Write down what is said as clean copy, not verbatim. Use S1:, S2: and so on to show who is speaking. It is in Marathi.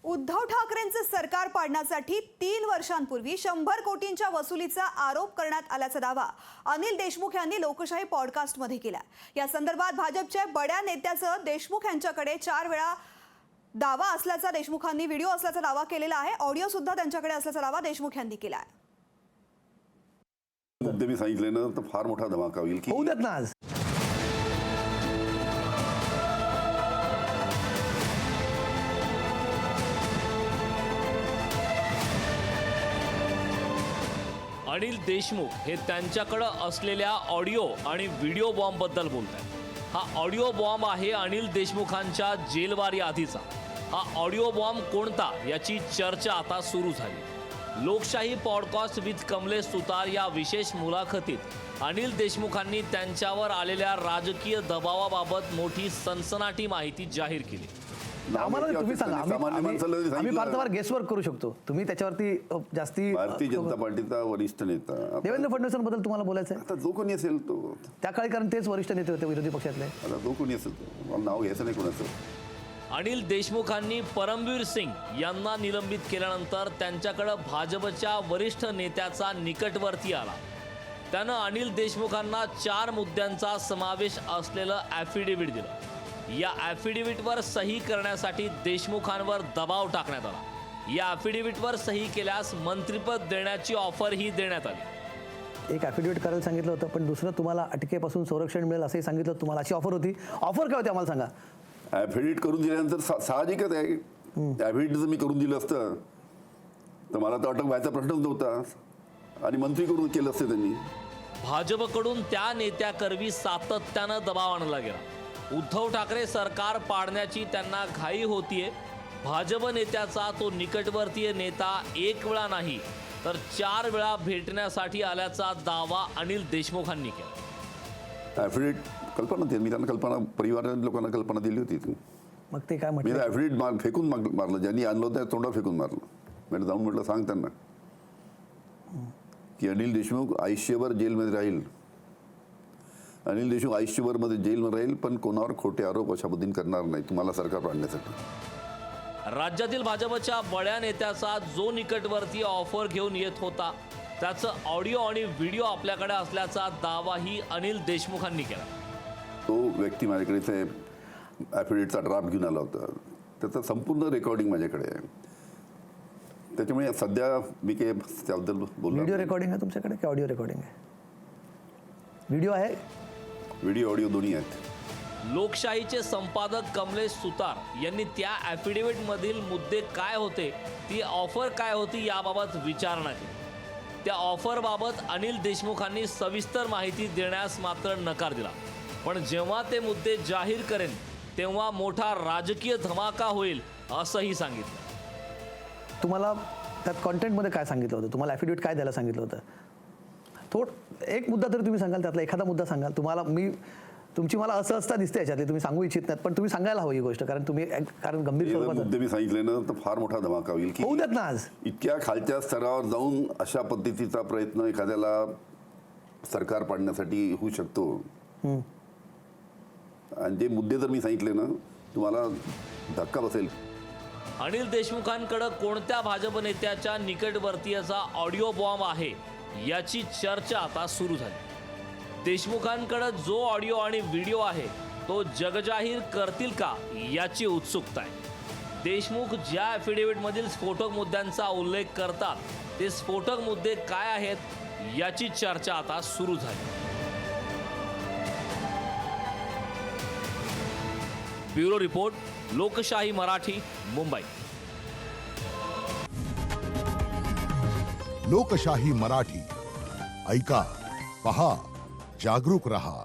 S1: उद्धव ठाकरेंचं सरकार पाडण्यासाठी 3 वर्षांपूर्वी 100 कोटींच्या वसुलीचा आरोप करण्यात आल्याचा दावा अनिल देशमुख यांनी लोकशाही पॉडकास्टमध्ये केला। या संदर्भात भाजपच्या बड्या नेत्याचं देशमुख यांच्याकडे 4 वेळा दावा असल्याचा देशमुखांनी व्हिडिओ असल्याचा दावा केलेला आहे। ऑडिओ सुद्धा त्यांच्याकडे असल्याचा दावा देशमुख यांनी केला आहे।
S2: मुद्दे मी सांगितले ना तर फार मोठा धमाका होईल की
S3: होऊ देत ना आज
S4: अनिल देशमुख हे त्यांच्याकडे असलेल्या ऑडिओ आणि व्हिडिओ बॉम्बबद्दल बोलतात। हा ऑडिओ बॉम्ब आहे अनिल देशमुखांच्या जेलवारी आधीचा। हा ऑडिओ बॉम्ब कोणता याची चर्चा आता सुरू झाली। लोकशाही पॉडकास्ट विथ कमलेश सुतार या विशेष मुलाखतीत अनिल देशमुखांनी त्यांच्यावर आलेल्या राजकीय दबावाबाबत मोठी सनसनाटी माहिती जाहीर केली।
S3: आम्हाला तुम्ही सांगा, आम्ही फार फार गेसवर्क करू शकतो। तुम्ही त्याच्यावरती जास्ती
S2: भारतीय जनता पार्टीचा वरिष्ठ नेता
S3: देवेंद्र फडणवीसांबद्दल तुम्हाला बोलायचं आहे?
S2: आता जो कोणी असेल तो
S3: त्या काळी, कारण तेच वरिष्ठ नेते होते विरोधी पक्षातले।
S2: आता जो कोणी असेल तो नाव घ्यायचं नाही कोणाचं।
S4: अनिल देशमुखांनी परमवीर सिंग यांना निलंबित केल्यानंतर त्यांच्याकडे भाजपच्या वरिष्ठ नेत्याचा निकटवर्ती आला। त्यानं अनिल देशमुखांना 4 मुद्द्यांचा समावेश असलेलं ॲफिडेव्हिट दिलं। या ॲफिडेव्हिटवर सही करण्यासाठी देशमुखांवर दबाव टाकण्यात आला। या ॲफिडेव्हिटवर सही केल्यास मंत्रिपद देण्याची ऑफरही देण्यात आली।
S3: एक ॲफिडेव्हिट करायला सांगितलं होतं, पण दुसरं तुम्हाला अटकेपासून संरक्षण मिळेल असंही सांगितलं। तुम्हाला अशी ऑफर होती? ऑफर काय होती आम्हाला सांगा।
S2: ॲफिडेव्हिट करून दिल्यानंतर साहजिकच आहे, ॲफिडेव्हिट जर मी करून दिलं असतं तर मला तर अटक व्हायचा प्रश्नच नव्हता आणि मंत्री करून केलं असतं त्यांनी।
S4: भाजपकडून त्या नेत्याकरवी सातत्यानं दबाव आणला गेला। उद्धव ठाकरे सरकार पाडण्याची त्यांना घाई होतीये। भाजप नेत्याचा तो निकटवर्तीय नेता 1 वेळा नाही तर 4 वेळा भेटण्यासाठी आल्याचा दावा अनिल देशमुखांनी केला।
S2: ॲफिडेव्हिट कल्पना दिली मी त्यांना, कल्पना परिवारातील लोकांना कल्पना दिली होती।
S3: मग ते काय
S2: मी
S3: म्हटलं?
S2: ॲफिडेव्हिट फेकून मारलं, ज्यांनी आणलं होतं तोंडा फेकून मारलं। मी जाऊन म्हटलं सांग त्यांना की अनिल देशमुख आयुष्यभर जेलमध्ये राहील। अनिल देशमुख आयुष्यभरमध्ये जेलमध्ये राहील, पण कोणावर खोटे आरोप अशा पद्धतीने करणार नाही तुम्हाला सरकार पाडण्यासाठी।
S4: राज्यातील भाजपच्या बड्या नेत्याचा जो निकटवर्ती ऑफर घेऊन येत होता त्याचं ऑडिओ आणि व्हिडिओ आपल्याकडे असल्याचा दावाही अनिल देशमुखांनी केला।
S2: तो व्यक्ती माझ्याकडे इथे ॲफिडेव्हिटचा ड्राफ्ट घेऊन आला होता, त्याचं संपूर्ण रेकॉर्डिंग माझ्याकडे आहे। त्याच्यामुळे सध्या मी काही त्याबद्दल बोललो।
S3: व्हिडिओ रेकॉर्डिंग आहे तुमच्याकडे की ऑडिओ रेकॉर्डिंग आहे? व्हिडिओ आहे,
S2: व्हिडिओ ऑडिओ दोन्ही आहेत।
S4: लोकशाहीचे संपादक कमलेश सुतार यांनी त्या ॲफिडेव्हिटमधील मुद्दे काय होते, ती ऑफर काय होती याबाबत विचारणा केली। त्या ऑफरबाबत अनिल देशमुखांनी सविस्तर माहिती देण्यास मात्र नकार दिला, पण जेव्हा ते मुद्दे जाहीर करेन तेव्हा मोठा राजकीय धमाका होईल असंही सांगितलं।
S3: तुम्हाला त्यात कॉन्टेंटमध्ये काय सांगितलं होतं? तुम्हाला ॲफिडेव्हिट काय द्यायला सांगितलं होतं? एक मुद्दा तरी तुम्ही सांगाल, त्यातला एखादा मुद्दा सांगाल। तुम्हाला तुमची मला असं दिसते याच्यातली, तुम्ही सांगू इच्छित नाहीत, पण तुम्ही सांगायला हवं ही गोष्ट, कारण गंभीर स्वरूपात
S2: मुद्दे मी सांगितले ना तर फार मोठा धमाका होईल की
S3: होऊ देत ना आज।
S2: इतक्या खालच्या स्तरावर जाऊन अशा पद्धतीचा प्रयत्न एखाद्याला सरकार पाडण्यासाठी होऊ शकतो। आणि जे मुद्दे जर मी सांगितले ना तुम्हाला धक्का बसेल।
S4: अनिल देशमुखांकडे कोणत्या भाजप नेत्याच्या निकटवर्तीयाचा ऑडिओ बॉम्ब आहे याची चर्चा आता सुरू झाली। देशमुखांकडे जो ऑडिओ आणि व्हिडिओ आहे तो जगजाहीर करतील का याची उत्सुकता आहे। देशमुख ज्या ॲफिडेव्हिटमधील स्फोटक मुद्द्यांचा उल्लेख करतात ते स्फोटक मुद्दे काय आहेत याची चर्चा आता सुरू झाली। ब्युरो रिपोर्ट, लोकशाही मराठी, मुंबई।
S5: लोकशाही मराठी ऐका, पहा, जागरूक रहा।